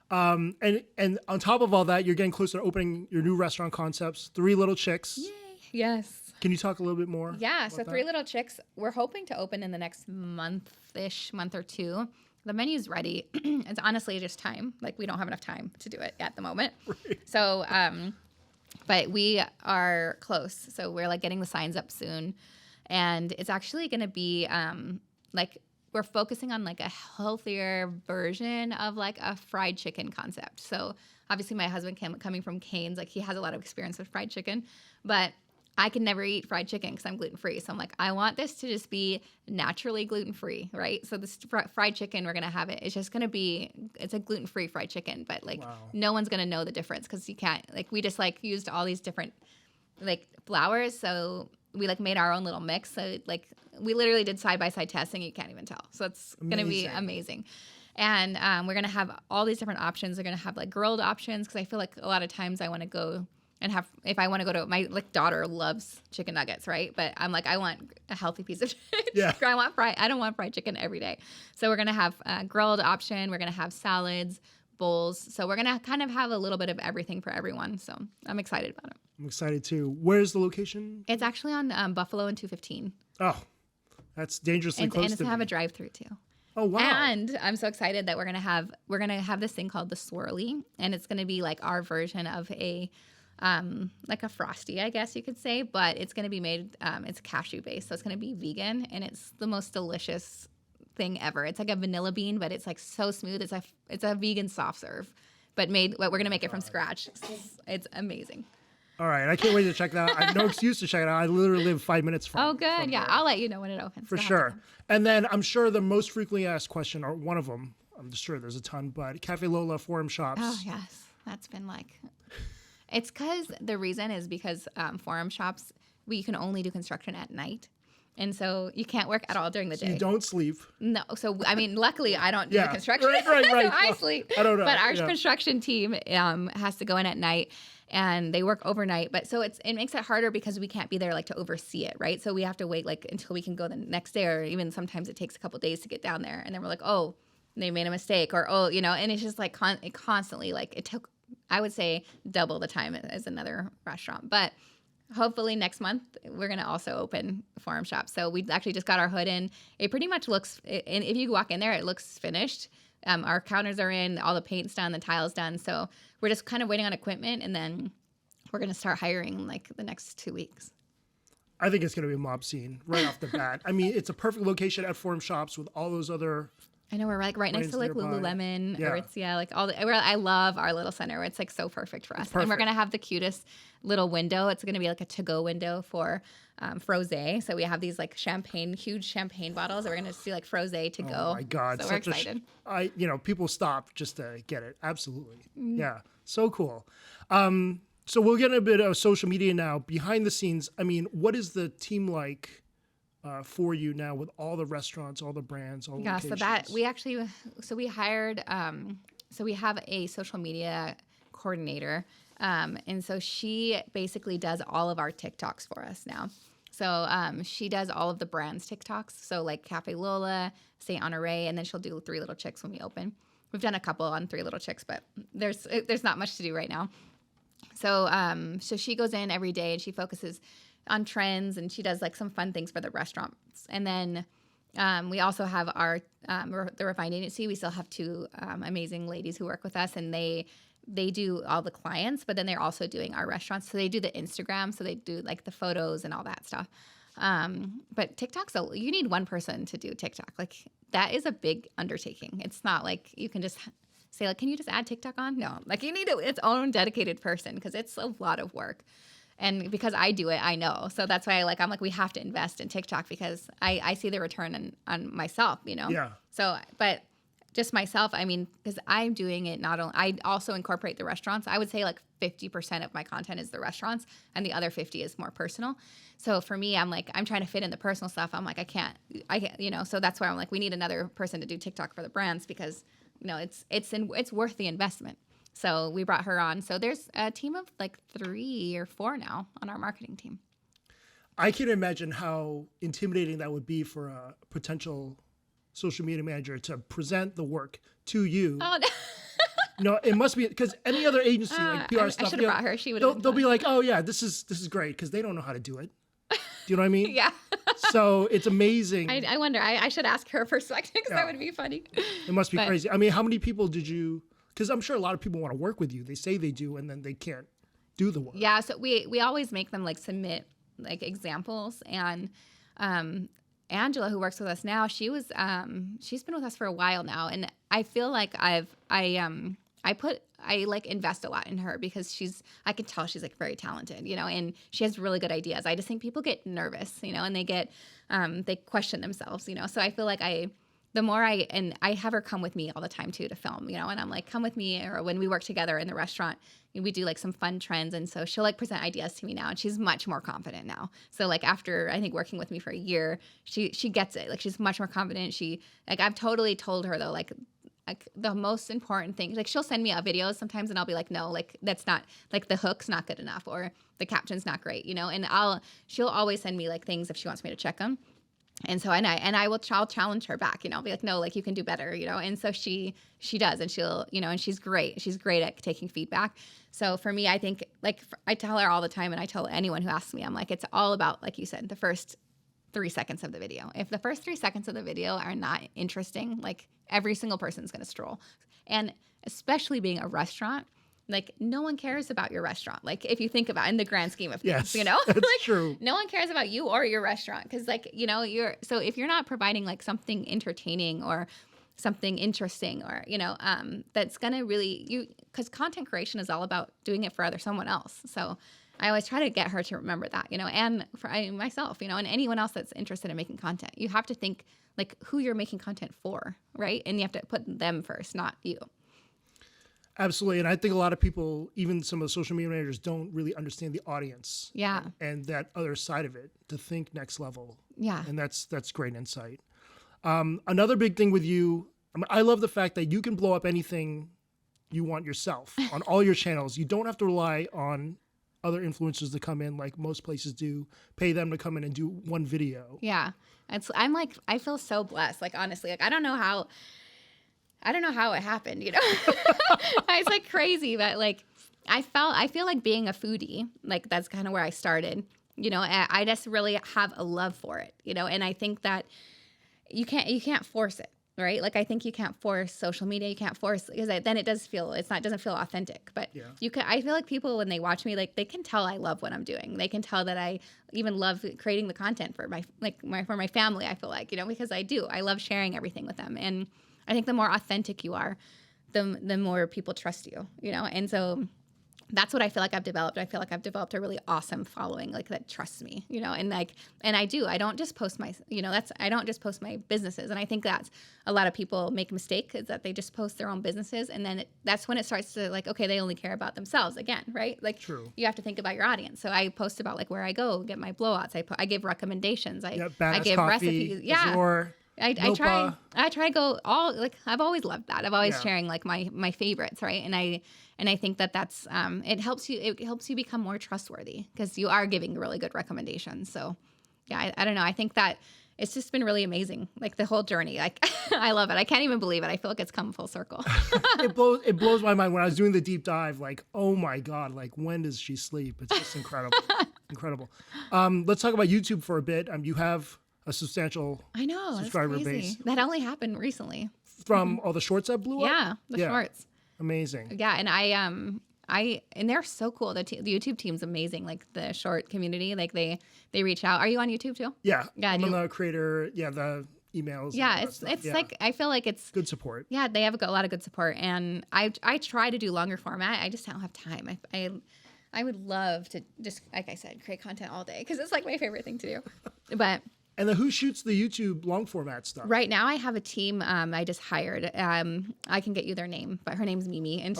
And on top of all that, you're getting closer to opening your new restaurant concepts, Three Little Chicks. Yay. Yes. Can you talk a little bit more? Yeah, so Three Little Chicks, we're hoping to open in the next month or two. The menu's ready. It's honestly just time. Like, we don't have enough time to do it at the moment. Right. So, but we are close. So we're, like, getting the signs up soon. And it's actually going to be, we're focusing on, like, a healthier version of, like, a fried chicken concept. So, obviously, my husband coming from Cane's, like, he has a lot of experience with fried chicken. But I can never eat fried chicken because I'm gluten-free. So I'm like, I want this to just be naturally gluten-free, right? So this fried chicken, we're going to have it. It's just going to be, it's a gluten-free fried chicken, but like no one's going to know the difference because you can't, like we just like used all these different like flours. So we like made our own little mix. So like we literally did side-by-side testing. You can't even tell. So it's going to be amazing. And we're going to have all these different options. We're going to have like grilled options because I feel like a lot of times I want to go and have, if I want to go to, my like daughter loves chicken nuggets, right? But I'm like, I want a healthy piece of chicken. Yeah. I don't want fried chicken every day. So we're going to have a grilled option. We're going to have salads, bowls. So we're going to kind of have a little bit of everything for everyone. So I'm excited about it. I'm excited too. Where's the location? It's actually on Buffalo and 215. Oh, that's dangerously close to me. And it's have a drive-through too. Oh, wow. And I'm so excited that we're going to have this thing called the swirly, and it's going to be like our version of a like a Frosty, I guess you could say, but it's going to be made, it's cashew based. So it's going to be vegan, and it's the most delicious thing ever. It's like a vanilla bean, but it's like so smooth. It's a vegan soft serve, but we're going to make it from scratch. It's amazing. All right. I can't wait to check that out. I have no excuse to check it out. I literally live 5 minutes from. Oh, good. From yeah. there. I'll let you know when it opens. For sure. And then I'm sure the most frequently asked question, or one of them, I'm sure there's a ton, but Cafe Lola Forum Shops. Oh, yes. That's been like... It's the reason is because Forum Shops, you can only do construction at night. And so you can't work at all during the day. You don't sleep. No. So, I mean, luckily I don't do the construction. Right. So I sleep. I don't know. But our construction team has to go in at night, and they work overnight. But so it makes it harder because we can't be there like to oversee it, right? So we have to wait like until we can go the next day, or even sometimes it takes a couple days to get down there. And then we're like, oh, they made a mistake, or, oh, and it's just like it constantly, like it took, I would say, double the time as another restaurant. But hopefully next month we're going to also open Forum Shop. So we actually just got our hood in. It pretty much looks, and if you walk in there, it looks finished. Our counters are in, all the paint's done, the tile's done. So we're just kind of waiting on equipment, and then we're going to start hiring like the next 2 weeks. I think it's going to be a mob scene right off the bat. I mean, it's a perfect location at Forum Shops with all those other... I know, we're like right next to like nearby. Lululemon, or it's like all the. I love our little center. It's like so perfect for us, and we're gonna have the cutest little window. It's gonna be like a to-go window for frosé. So we have these like huge champagne bottles. We're gonna see like frosé to go. Oh my God, so we're excited. People stop just to get it. Absolutely, yeah, so cool. So we'll get a bit of social media now. Behind the scenes, I mean, what is the team like? For you now with all the restaurants, all the brands, all the locations. So we hired, so we have a social media coordinator. And so she basically does all of our TikToks for us now. So she does all of the brands TikToks. So like Cafe Lola, St. Honore, and then she'll do Three Little Chicks when we open. We've done a couple on Three Little Chicks, but there's not much to do right now. So so she goes in every day and she focuses on trends, and she does like some fun things for the restaurants. And then we also have our the refined agency. We still have two amazing ladies who work with us, and they do all the clients, but then they're also doing our restaurants. So they do the Instagram, so they do like the photos and all that stuff. But TikTok's you need one person to do TikTok. Like that is a big undertaking. It's not like you can just say like, can you just add TikTok on? No, like you need its own dedicated person because it's a lot of work. And because I do it, I know. So that's why I'm like, we have to invest in TikTok because I see the return on myself, you know? Yeah. So, but just myself, I mean, because I'm doing it not only, I also incorporate the restaurants. I would say like 50% of my content is the restaurants and the other 50 is more personal. So for me, I'm like, I'm trying to fit in the personal stuff. I'm like, I can't, you know, so that's why I'm like, we need another person to do TikTok for the brands because, you know, it's worth the investment. So we brought her on. So there's a team of like 3 or 4 now on our marketing team. I can imagine how intimidating that would be for a potential social media manager to present the work to you. Oh, no. No, it must be because any other agency like PR stuff, I should have brought her. She would have. They'll be like, oh yeah, this is great because they don't know how to do it. Do you know what I mean? Yeah. So it's amazing. I wonder. I should ask her perspective because that would be funny. It must be crazy. I mean, how many people did you? Because I'm sure a lot of people want to work with you. They say they do, and then they can't do the work. Yeah. So we always make them like submit like examples, and Angela, who works with us now, she's been with us for a while now, and I feel like I like invest a lot in her because I can tell she's like very talented, you know, and she has really good ideas. I just think people get nervous, you know, and they question themselves, you know. So I feel like I have her come with me all the time too to film, you know, and I'm like, come with me. Or when we work together in the restaurant, we do like some fun trends. And so she'll like present ideas to me now, and she's much more confident now. So like after I think working with me for a year, she gets it. Like she's much more confident. I've totally told her though, like the most important thing, like she'll send me videos sometimes and I'll be like, no, like that's not, like the hook's not good enough or the caption's not great, you know, and she'll always send me like things if she wants me to check them. And so, I'll challenge her back, you know, I'll be like, no, like you can do better, you know? And so she does, and she'll, you know, and she's great. She's great at taking feedback. So for me, I think like I tell her all the time, and I tell anyone who asks me, I'm like, it's all about, like you said, the first 3 seconds of the video. If the first 3 seconds of the video are not interesting, like every single person's going to stroll. And especially being a restaurant, like no one cares about your restaurant. Like if you think about it, in the grand scheme of things, yes, you know, that's like true. No one cares about you or your restaurant. Cause like, you know, so if you're not providing like something entertaining or something interesting or, you know, that's going to really cause content creation is all about doing it for someone else. So I always try to get her to remember that, you know, and for myself, you know, and anyone else that's interested in making content, you have to think like who you're making content for, right? And you have to put them first, not you. Absolutely. And I think a lot of people, even some of the social media managers, don't really understand the audience. Yeah. And that other side of it, to think next level. Yeah. And that's great insight. Another big thing with you, I love the fact that you can blow up anything you want yourself on all your channels. You don't have to rely on other influencers to come in like most places do, pay them to come in and do one video. Yeah. I feel so blessed. Like, honestly, like I don't know how it happened, you know. It's like crazy, but like I feel like being a foodie, like that's kind of where I started, you know. I just really have a love for it, you know, and I think that you can't force it, right? Like I think you can't force social media, you can't force, because then it doesn't feel authentic. But yeah. I feel like people when they watch me, like they can tell I love what I'm doing. They can tell that I even love creating the content for for my family. I feel like, you know, because I do. I love sharing everything with them, and I think the more authentic you are, the more people trust you, you know? And so that's what I feel like I've developed. I feel like I've developed a really awesome following, like that trusts me, you know? And I don't just post I don't just post my businesses. And I think that's a lot of people make a mistake, is that they just post their own businesses. And then that's when it starts to like, okay, they only care about themselves again, right? Like True. You have to think about your audience. So I post about like where I go get my blowouts. I give recommendations. I give coffee, recipes. Yeah. Azure. I try to go all, like, I've always loved that. I've always sharing like my favorites. Right. And I think that's, it helps you become more trustworthy because you are giving really good recommendations. So yeah, I don't know. I think that it's just been really amazing. Like the whole journey, like I love it. I can't even believe it. I feel like it's come full circle. It blows my mind when I was doing the deep dive, like, oh my God, like when does she sleep? It's just incredible. Incredible. Let's talk about YouTube for a bit. You have a substantial subscriber base. That only happened recently. From all the shorts that blew up? Yeah, the shorts. Amazing. Yeah, and and they're so cool. The YouTube team's amazing. Like the short community, like they reach out. Are you on YouTube too? Yeah. Yeah, I'm the creator. Yeah. The emails. Yeah, it's like, I feel like it's good support. Yeah, they have a lot of good support, and I try to do longer format. I just don't have time. I would love to just, like I said, create content all day because it's like my favorite thing to do. But and then who shoots the YouTube long format stuff? right now, I have a team I just hired. I can get you their name, but her name's Mimi, and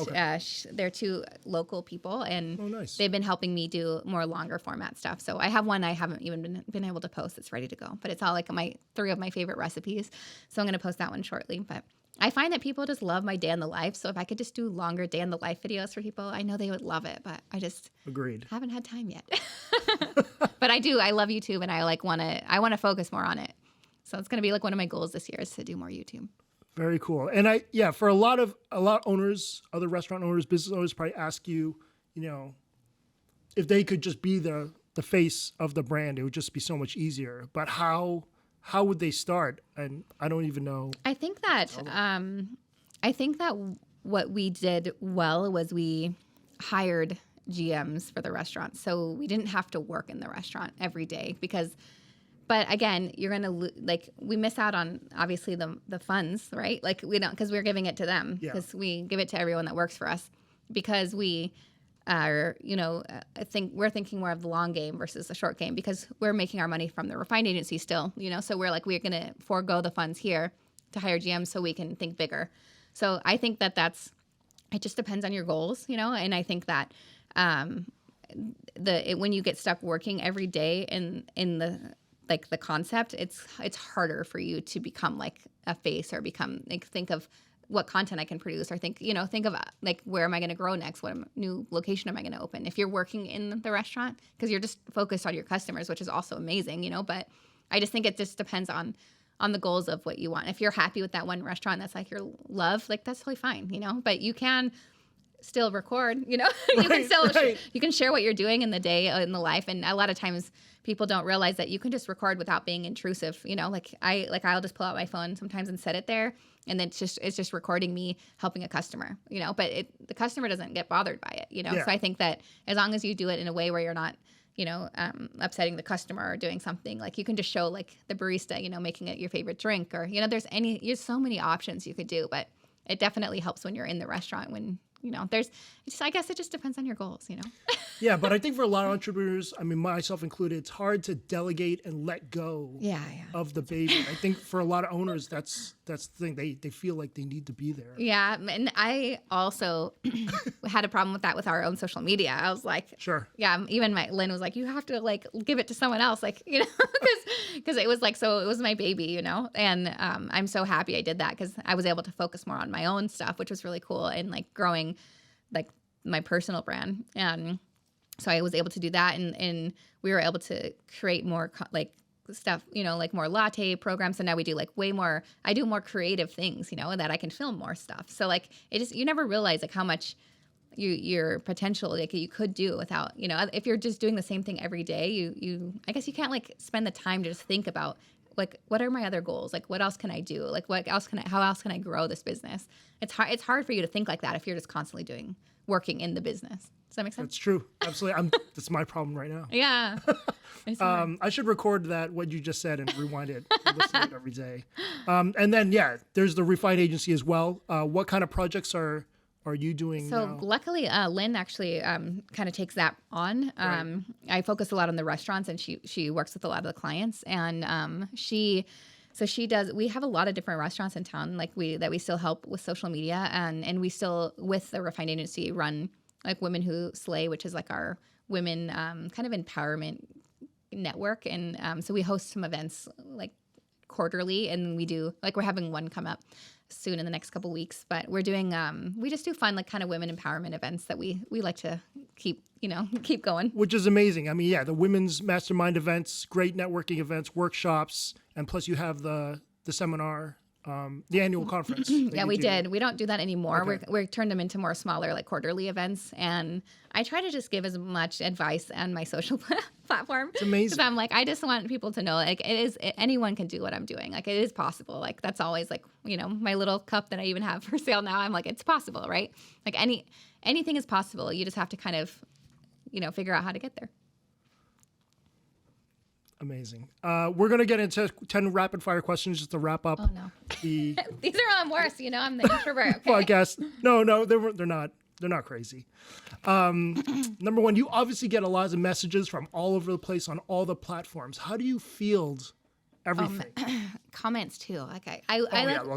they're two local people, and nice. They've been helping me do more longer format stuff. So I have one I haven't even been able to post. It's ready to go, but it's all like three of my favorite recipes. So I'm going to post that one shortly. But I find that people just love my day in the life. So if I could just do longer day in the life videos for people, I know they would love it. But I just haven't had time yet. But I do. I love YouTube, and I want to focus more on it. So it's going to be like one of my goals this year is to do more YouTube. Very cool. And for a lot of owners, other restaurant owners, business owners probably ask you, if they could just be the face of the brand, it would just be so much easier. But how would they start? And I don't even know. I think that what we did well was we hired GMs for the restaurant, so we didn't have to work in the restaurant every day but again, you're gonna we miss out on obviously the funds, right? Like we don't, because we're giving it to them, because we give it to everyone that works for us, because we are, I think we're thinking more of the long game versus the short game, because we're making our money from the refined agency still, so we're gonna forego the funds here to hire GMs so we can think bigger. So I think it just depends on your goals, and I think that when you get stuck working every day in the concept, it's harder for you to become like a face or become think of what content I can produce, or think of like, where am I going to grow next? What new location am I going to open? If you're working in the restaurant, because you're just focused on your customers, which is also amazing, but I just think it just depends on the goals of what you want. If you're happy with that one restaurant, that's like your love, like that's totally fine, but you can still record, you can still you can share what you're doing in the day, in the life. And a lot of times people don't realize that you can just record without being intrusive. I'll just pull out my phone sometimes and set it there, and then it's just recording me helping a customer, but the customer doesn't get bothered by it, So I think that as long as you do it in a way where you're not upsetting the customer or doing something, like you can just show like the barista, making it your favorite drink, or there's so many options you could do. But it definitely helps when you're in the restaurant, when I guess it just depends on your goals, Yeah, but I think for a lot of entrepreneurs, I mean, myself included, it's hard to delegate and let go of the baby. I think for a lot of owners, that's the thing. They feel like they need to be there. Yeah, and I also had a problem with that with our own social media. I was like, sure. Yeah, even Lynn was like, you have to like give it to someone else, like, because it was like, so it was my baby, and I'm so happy I did that, because I was able to focus more on my own stuff, which was really cool, and like growing like my personal brand. So I was able to do that, and we were able to create more stuff, like more latte programs. And now we do like way more, I do more creative things, that I can film more stuff. So like you never realize like how much your potential, like you could do without, if you're just doing the same thing every day, I guess you can't like spend the time to just think about like, what are my other goals? Like, what else can I do? Like, how else can I grow this business? It's hard for you to think like that if you're just constantly working in the business. Does that make sense? That's true. Absolutely. That's my problem right now. Yeah. I should record what you just said and rewind it and listen to it every day. And then, there's the refined agency as well. What kind of projects are you doing now? Luckily, Lynn actually kind of takes that on. Right. I focus a lot on the restaurants, and she works with a lot of the clients. And she does. We have a lot of different restaurants in town, like that we still help with social media, and we still, with the refined agency, run like Women Who Slay, which is like our women kind of empowerment network. And so we host some events like quarterly, and we do, like, we're having one come up soon in the next couple weeks, but we're doing we just do fun, like, kind of women empowerment events that we like to keep going, which is amazing. I mean, the women's mastermind events, great networking events, workshops, and plus you have the seminar the annual conference. Yeah, we did. We don't do that anymore. Okay. We're turned them into more smaller, like quarterly events. And I try to just give as much advice on my social platform. It's amazing. Because I'm like, I just want people to know, like, anyone can do what I'm doing. Like, it is possible. Like, that's always like, my little cup that I even have for sale now. I'm like, it's possible, right? Like anything is possible. You just have to kind of, figure out how to get there. Amazing. We're going to get into 10 rapid fire questions just to wrap up. Oh, no. These are all worse. I'm the introvert. Okay. Podcast. No, they're not. They're not crazy. Number one, you obviously get a lot of messages from all over the place on all the platforms. How do you field everything? Comments too. Like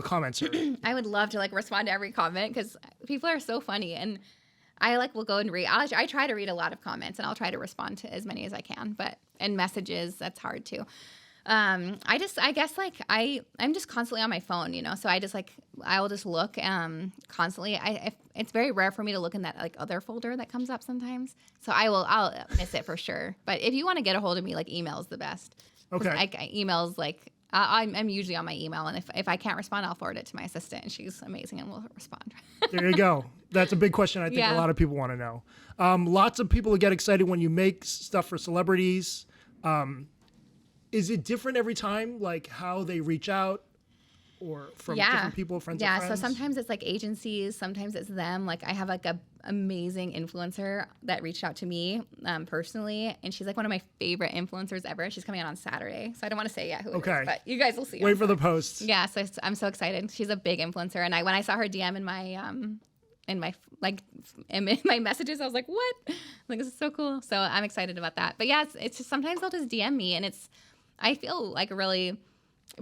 comments are. I would love to respond to every comment because people are so funny, and I will go and read. I try to read a lot of comments, and I'll try to respond to as many as I can. And messages, that's hard too. I'm just constantly on my phone, so I will just look constantly. It's very rare for me to look in that other folder that comes up sometimes. So I'll miss it for sure. But if you want to get a hold of me, email is the best. Okay. Emails, I'm usually on my email, and if I can't respond, I'll forward it to my assistant, and she's amazing and will respond. There you go. That's a big question I think a lot of people want to know. Lots of people get excited when you make stuff for celebrities. Is it different every time, how they reach out or from different people, friends and friends? So sometimes it's agencies, sometimes it's them. I have a amazing influencer that reached out to me personally, and she's one of my favorite influencers ever. She's coming out on Saturday, so I don't want to say yet who it is, but you guys will see. Wait for the post. Yeah, so I'm so excited. She's a big influencer, and when I saw her DM in my messages, I was like, what? This is so cool. So I'm excited about that. But yeah, it's just sometimes they'll just DM me, and I feel really,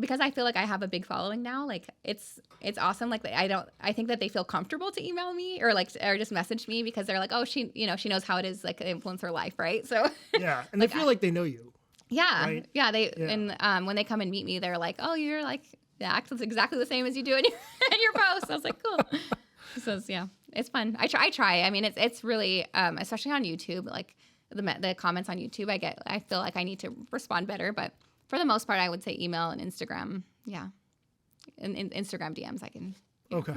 because I feel like I have a big following now, it's awesome. I think that they feel comfortable to email me or just message me because they're like, oh, she knows how it is, influencer life, right? So yeah, and they feel like they know you. Yeah, right? And when they come and meet me, they're like, oh, you're the accent's exactly the same as you do in your posts. I was like, cool. So yeah, it's fun. I try. I mean, it's really, especially on YouTube, the comments on YouTube, I feel like I need to respond better, but for the most part, I would say email and Instagram. Yeah. And Instagram DMs, I can. Okay.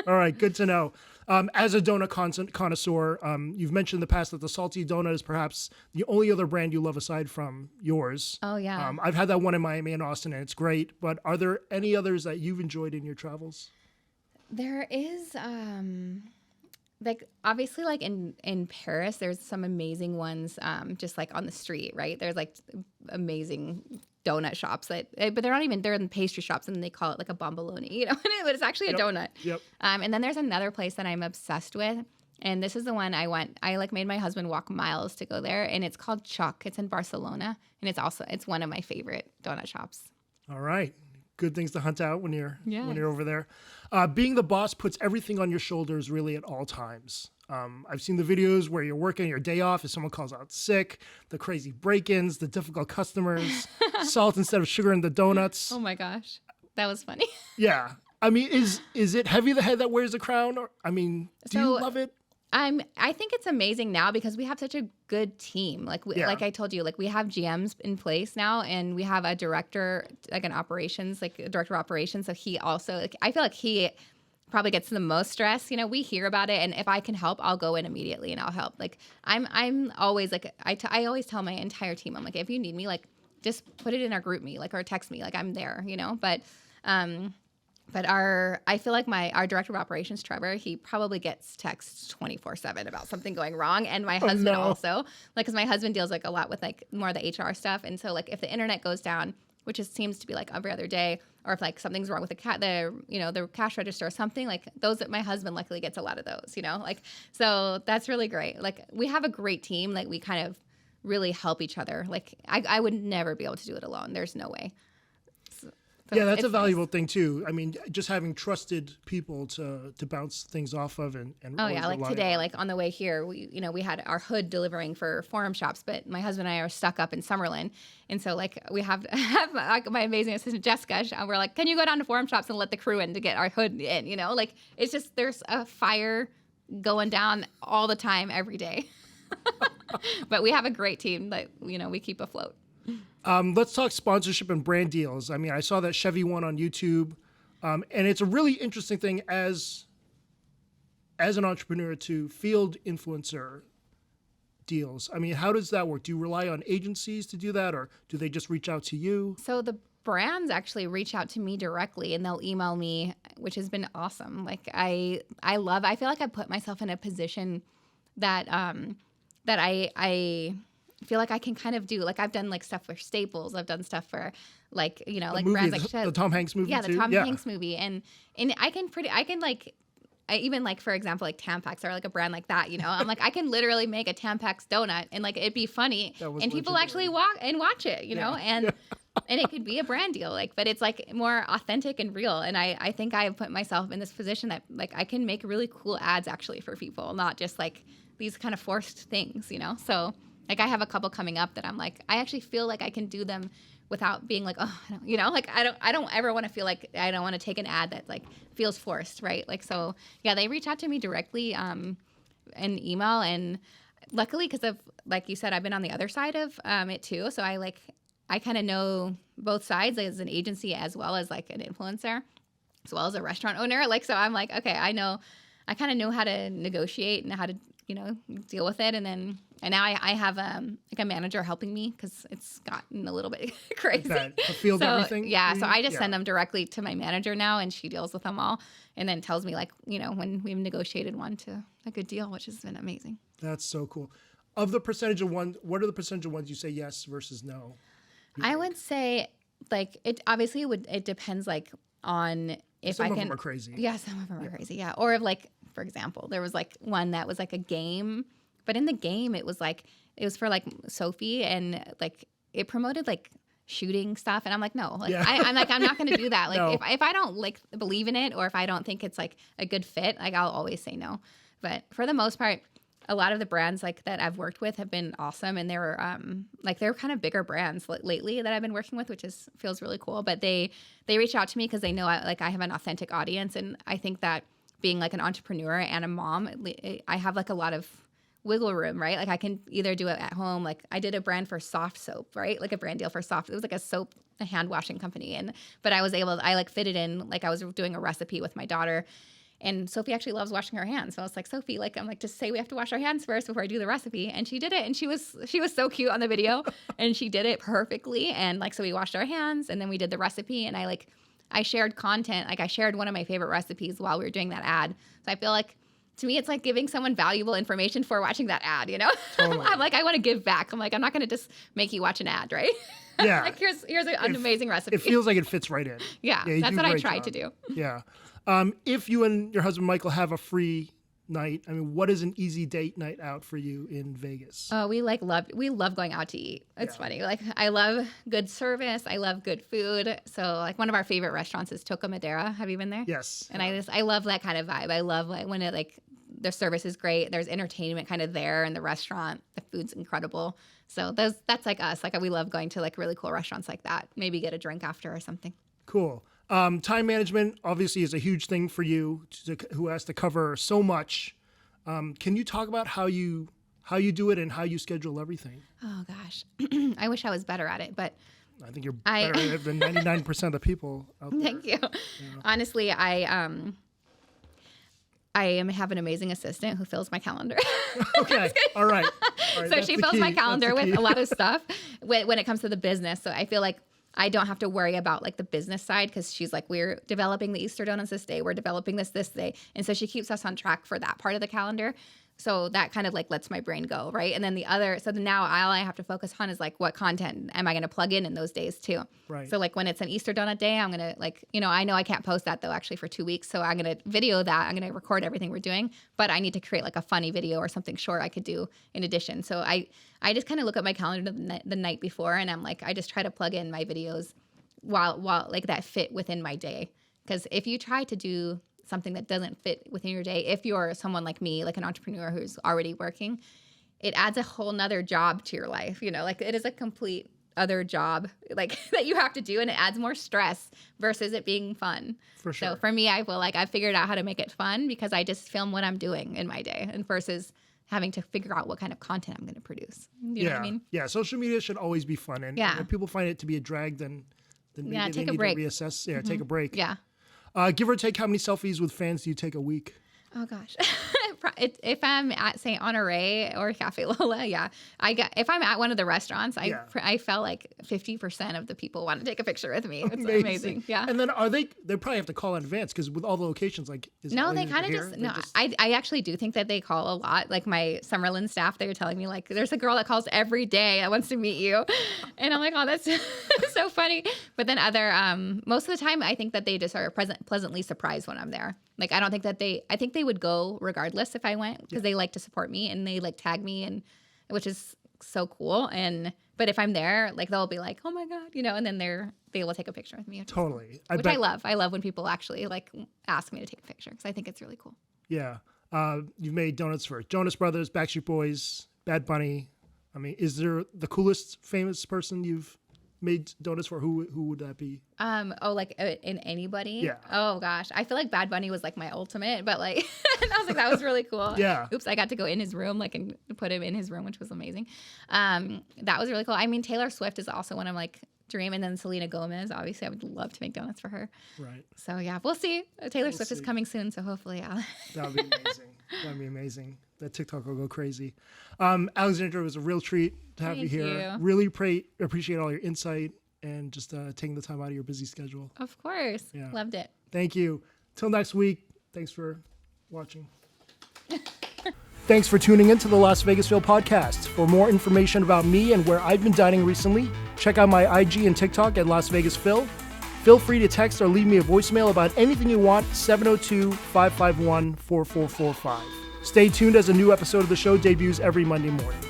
All right. Good to know. As a donut connoisseur, you've mentioned in the past that the salty donut is perhaps the only other brand you love aside from yours. Oh, yeah. I've had that one in Miami and Austin, and it's great. But are there any others that you've enjoyed in your travels? There is, obviously, in Paris, there's some amazing ones, just on the street, right? There's amazing donut shops but they're in pastry shops, and they call it a bomboloni, but it's actually a donut. Yep. And then there's another place that I'm obsessed with, and this is the one I made my husband walk miles to go there, and it's called Chuck. It's in Barcelona, and it's one of my favorite donut shops. All right. Good things to hunt out when you're over there. Being the boss puts everything on your shoulders really at all times. I've seen the videos where you're working your day off if someone calls out sick, the crazy break-ins, the difficult customers, salt instead of sugar in the donuts. Oh my gosh, that was funny. Yeah. I mean, is it heavy the head that wears the crown? Or, do you love it? I think it's amazing now because we have such a good team. Like I told you, we have GMs in place now, and we have a director, a director of operations. So he also, I feel like he probably gets the most stress. We hear about it, and if I can help, I'll go in immediately and I'll help. I'm always I always tell my entire team, I'm like, if you need me, just put it in our group me, or text me, I'm there, But I feel like our director of operations, Trevor, he probably gets texts 24/7 about something going wrong. And my husband also, because my husband deals a lot with more of the HR stuff. And so if the internet goes down, which seems to be every other day, or if something's wrong with the cash register or something, my husband luckily gets a lot of those, so that's really great. We have a great team. We kind of really help each other. I would never be able to do it alone. There's no way. Yeah, that's a valuable thing too. I mean, just having trusted people to bounce things off of and oh yeah, today, on the way here, we had our hood delivering for Forum Shops, but my husband and I are stuck up in Summerlin, and so we have my amazing assistant Jessica. We're like, can you go down to Forum Shops and let the crew in to get our hood in? It's just there's a fire going down all the time every day, but we have a great team that we keep afloat. Let's talk sponsorship and brand deals. I mean, I saw that Chevy one on YouTube. And it's a really interesting thing as an entrepreneur to field influencer deals. I mean, how does that work? Do you rely on agencies to do that, or do they just reach out to you? So the brands actually reach out to me directly and they'll email me, which has been awesome. Like I feel like I put myself in a position that that I feel like I can kind of do. Like I've done like stuff for Staples. I've done stuff for like, you know, The like movie, brands like the Tom Hanks movie yeah, too? the Tom Hanks movie. And I can like I even like, for example, like Tampax or like a brand like that, you know, I'm like, I can literally make a Tampax donut and like, it'd be funny and people actually watch it, you know, and it could be a brand deal, like, but it's like more authentic and real. And I think I have put myself in this position that like, I can make really cool ads actually for people, not just like these kind of forced things, you know? So like, I have a couple coming up that I'm like, I actually feel like I can do them without being like, oh, you know, like I don't ever want to feel like I don't want to take an ad that like feels forced, right? Like, so yeah, they reach out to me directly in email, and luckily, because of, like you said, I've been on the other side of it too. So I kind of know both sides as an agency as well as like an influencer, as well as a restaurant owner. Like, so I'm like, okay, I kind of know how to negotiate and how to, you know, deal with it. And now I have like a manager helping me because it's gotten a little bit crazy. Like that, field so, everything? Yeah. So I just send them directly to my manager now, and she deals with them all and then tells me like, you know, when we've negotiated one to a good deal, which has been amazing. That's so cool. Of the percentage of ones, what are the percentage of ones you say yes versus no? I would say like it depends like on if Some I of can. them are crazy. Yeah, some of them are crazy. Yeah. Or if like, for example, there was like one that was like a game, but in the game it was for like Sophie, and like it promoted like shooting stuff, and I'm like, no, like I'm like, I'm not going to do that. Like No. if I don't like believe in it, or if I don't think it's like a good fit, like I'll always say no. But for the most part, a lot of the brands like that I've worked with have been awesome, and they're kind of bigger brands lately that I've been working with, which feels really cool. But they reach out to me because they know I have an authentic audience, and I think that being like an entrepreneur and a mom, I have like a lot of wiggle room, right? Like I can either do it at home. Like I did a brand for soft soap, right? Like a brand deal for soft. It was like a hand washing company, but I like fit it in. Like I was doing a recipe with my daughter. And Sophie actually loves washing her hands. So I was like, Sophie, like, I'm like, just say we have to wash our hands first before I do the recipe. And she did it. And she was so cute on the video, and she did it perfectly. And like, so we washed our hands, and then we did the recipe, and I shared content. Like I shared one of my favorite recipes while we were doing that ad. So I feel like, to me, it's like giving someone valuable information for watching that ad, you know? Totally. I'm like, I want to give back. I'm like, I'm not going to just make you watch an ad, right? Yeah. Like here's an amazing recipe. It feels like it fits right in. Yeah, that's what I tried to do. Yeah. If you and your husband Michael have a free night, I mean, what is an easy date night out for you in Vegas? Oh, we love going out to eat. It's funny. Like I love good service. I love good food. So like one of our favorite restaurants is Toca Madera. Have you been there? Yes. And I love that kind of vibe. I love like when it like the service is great. There's entertainment kind of there in the restaurant. The food's incredible. So that's like us. Like we love going to like really cool restaurants like that. Maybe get a drink after or something. Cool. Time management obviously is a huge thing for you, who has to cover so much. Can you talk about how you do it and how you schedule everything? Oh gosh, I wish I was better at it, but I think you're better at it than 99% of the people out there. Thank you. Yeah. Honestly, I have an amazing assistant who fills my calendar. Okay. All right. So she fills my calendar with a lot of stuff when it comes to the business. So I feel like I don't have to worry about like the business side, because she's like, we're developing the Easter donuts this day. We're developing this day. And so she keeps us on track for that part of the calendar. So that kind of like lets my brain go, right? And then now all I have to focus on is like, what content am I going to plug in those days too? Right. So like when it's an Easter donut day, I'm going to like, you know, I know I can't post that though actually for 2 weeks. So I'm going to video that. I'm going to record everything we're doing, but I need to create like a funny video or something short I could do in addition. So I just kind of look at my calendar the night before, and I'm like, I just try to plug in my videos while like that fit within my day. Because if you try to do something that doesn't fit within your day, if you're someone like me, like an entrepreneur who's already working, it adds a whole nother job to your life. You know, like it is a complete other job like that you have to do, and it adds more stress versus it being fun. For sure. So for me, I feel like I figured out how to make it fun because I just film what I'm doing in my day, and versus having to figure out what kind of content I'm going to produce. You know what I mean? Yeah. Social media should always be fun. And if people find it to be a drag, then maybe take they a need break. to reassess. Yeah. Take a break. Yeah. Give or take, how many selfies with fans do you take a week? Oh gosh, if I'm at St. Honoré or Cafe Lola, yeah, if I'm at one of the restaurants, I felt like 50% of the people want to take a picture with me. It's amazing. Yeah. And then they probably have to call in advance because with all the locations, like no, they kind of just no. I actually do think that they call a lot. Like my Summerlin staff, they were telling me like, there's a girl that calls every day that wants to meet you, and I'm like, oh, that's so funny. But then most of the time, I think that they just are pleasantly surprised when I'm there. Like, I don't think that I think they would go regardless if I went because they like to support me and they like tag me, and which is so cool. But if I'm there, like they'll be like, oh my God, and then they will take a picture with me. Totally. Which I love. I love when people actually like ask me to take a picture because I think it's really cool. Yeah. You've made donuts for Jonas Brothers, Backstreet Boys, Bad Bunny. I mean, is there the coolest famous person you've made donuts for? Who would that be? Like in anybody? Yeah. Oh gosh, I feel like Bad Bunny was like my ultimate, but like I was like that was really cool. Yeah. Oops, I got to go in his room and put him in his room, which was amazing. That was really cool. I mean, Taylor Swift is also one of like dream, and then Selena Gomez. Obviously, I would love to make donuts for her. Right. So yeah, we'll see. Taylor Swift is coming soon, so hopefully, yeah. That would be amazing. That'd be amazing. That TikTok will go crazy. Alexandra, it was a real treat to have you here. Thank you. Really appreciate all your insight and just taking the time out of your busy schedule. Of course. Yeah. Loved it. Thank you. Till next week, thanks for watching. Thanks for tuning in to the Las Vegasville podcast. For more information about me and where I've been dining recently, check out my IG and TikTok at Las Vegasville. Feel free to text or leave me a voicemail about anything you want, 702-551-4445. Stay tuned as a new episode of the show debuts every Monday morning.